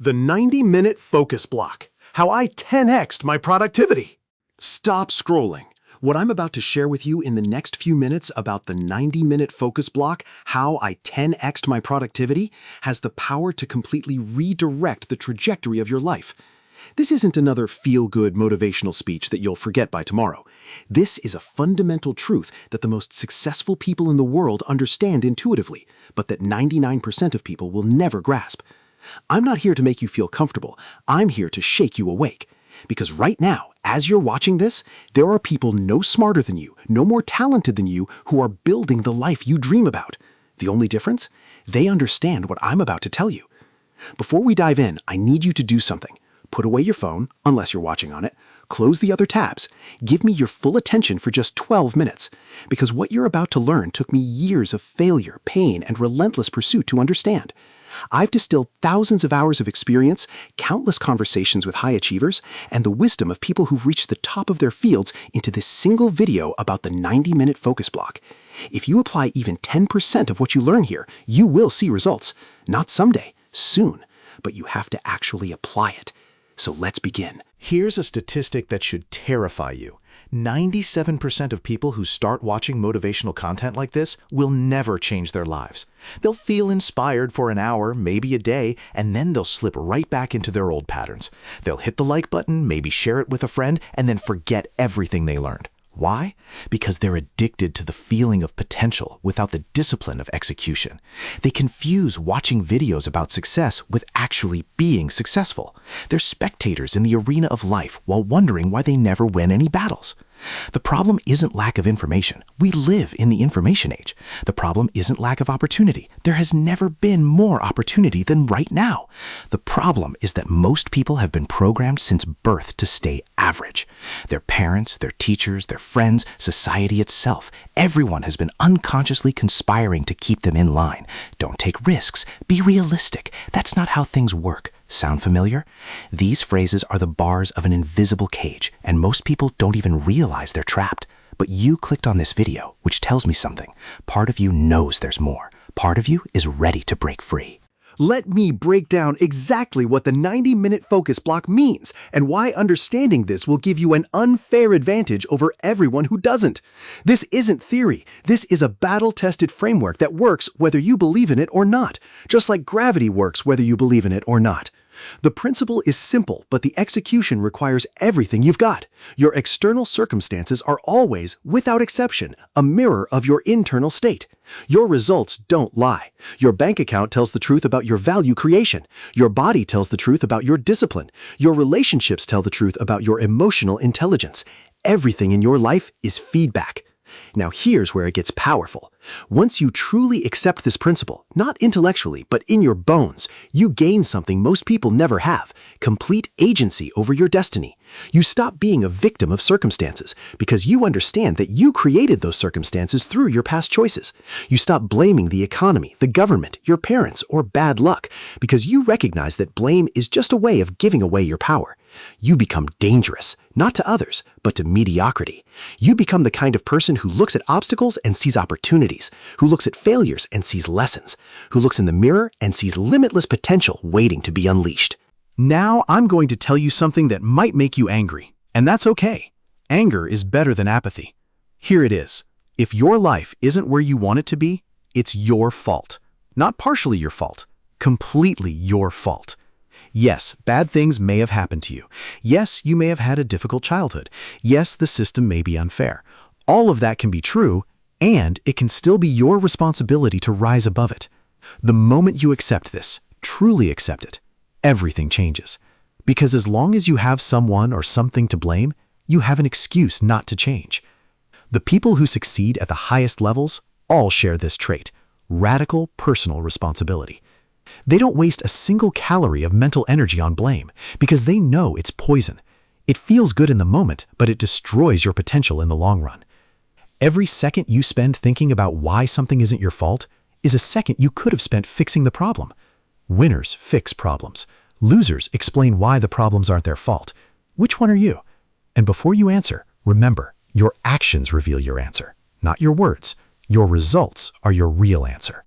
The 90-minute focus block. How I 10x'd my productivity. Stop scrolling. What I'm about to share with you in the next few minutes about the 90-minute focus block, how I 10x'd my productivity, has the power to completely redirect the trajectory of your life. This isn't another feel-good motivational speech that you'll forget by tomorrow. This is a fundamental truth that the most successful people in the world understand intuitively, but that 99% of people will never grasp. I'm not here to make you feel comfortable. I'm here to shake you awake. Because right now, as you're watching this, there are people no smarter than you, no more talented than you, who are building the life you dream about. The only difference? They understand what I'm about to tell you. Before we dive in, I need you to do something. Put away your phone, unless you're watching on it. Close the other tabs. Give me your full attention for just 12 minutes. Because what you're about to learn took me years of failure, pain, and relentless pursuit to understand. I've distilled thousands of hours of experience, countless conversations with high achievers, and the wisdom of people who've reached the top of their fields into this single video about the 90-minute focus block. If you apply even 10% of what you learn here, you will see results. Not someday, soon. But you have to actually apply it. So let's begin. Here's a statistic that should terrify you. 97% of people who start watching motivational content like this will never change their lives. They'll feel inspired for an hour, maybe a day, and then they'll slip right back into their old patterns. They'll hit the like button, maybe share it with a friend, and then forget everything they learned. Why? Because they're addicted to the feeling of potential without the discipline of execution. They confuse watching videos about success with actually being successful. They're spectators in the arena of life while wondering why they never win any battles. The problem isn't lack of information. We live in the information age. The problem isn't lack of opportunity. There has never been more opportunity than right now. The problem is that most people have been programmed since birth to stay average. Their parents, their teachers, their friends, society itself, everyone has been unconsciously conspiring to keep them in line. Don't take risks. Be realistic. That's not how things work. Sound familiar? These phrases are the bars of an invisible cage, and most people don't even realize they're trapped. But you clicked on this video, which tells me something. Part of you knows there's more. Part of you is ready to break free. Let me break down exactly what the 90-minute focus block means and why understanding this will give you an unfair advantage over everyone who doesn't. This isn't theory. This is a battle-tested framework that works whether you believe in it or not, just like gravity works whether you believe in it or not. The principle is simple, but the execution requires everything you've got. Your external circumstances are always, without exception, a mirror of your internal state. Your results don't lie. Your bank account tells the truth about your value creation. Your body tells the truth about your discipline. Your relationships tell the truth about your emotional intelligence. Everything in your life is feedback. Now here's where it gets powerful. Once you truly accept this principle, not intellectually, but in your bones, you gain something most people never have: complete agency over your destiny. You stop being a victim of circumstances because you understand that you created those circumstances through your past choices. You stop blaming the economy, the government, your parents, or bad luck because you recognize that blame is just a way of giving away your power. You become dangerous, not to others, but to mediocrity. You become the kind of person who looks at obstacles and sees opportunities, who looks at failures and sees lessons, who looks in the mirror and sees limitless potential waiting to be unleashed. Now I'm going to tell you something that might make you angry, and that's okay. Anger is better than apathy. Here it is. If your life isn't where you want it to be, it's your fault. Not partially your fault, completely your fault. Yes, bad things may have happened to you. Yes, you may have had a difficult childhood. Yes, the system may be unfair. All of that can be true, and it can still be your responsibility to rise above it. The moment you accept this, truly accept it, everything changes. Because as long as you have someone or something to blame, you have an excuse not to change. The people who succeed at the highest levels all share this trait: radical personal responsibility. They don't waste a single calorie of mental energy on blame because they know it's poison. It feels good in the moment, but it destroys your potential in the long run. Every second you spend thinking about why something isn't your fault is a second you could have spent fixing the problem. Winners fix problems. Losers explain why the problems aren't their fault. Which one are you? And before you answer, remember, your actions reveal your answer, not your words. Your results are your real answer.